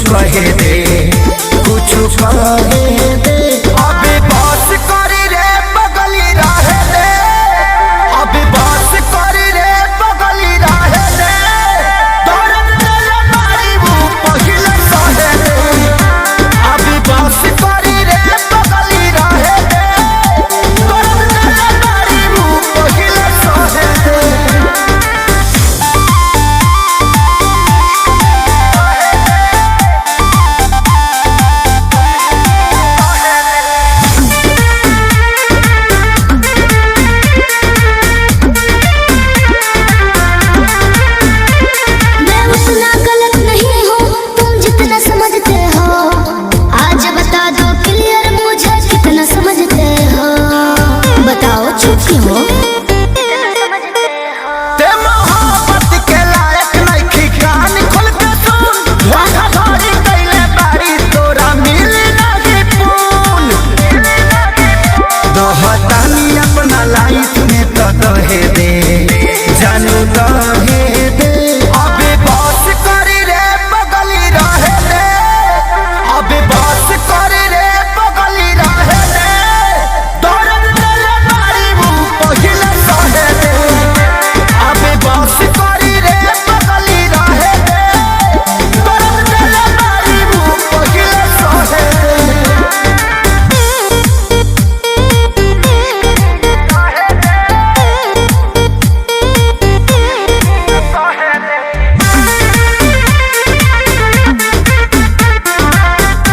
कहे दे, कुछ कहे दे। अभी बस करी रे बगली रहे दे, अभी बस करी रे बगली रहे दे। दर्द तेरे मारी वो पहिले सहे दे, अभी बस करी रे बगली रहे दे। दर्द तेरे मारी वो पहिले सहे दे। बताओ चुप क्यों हो?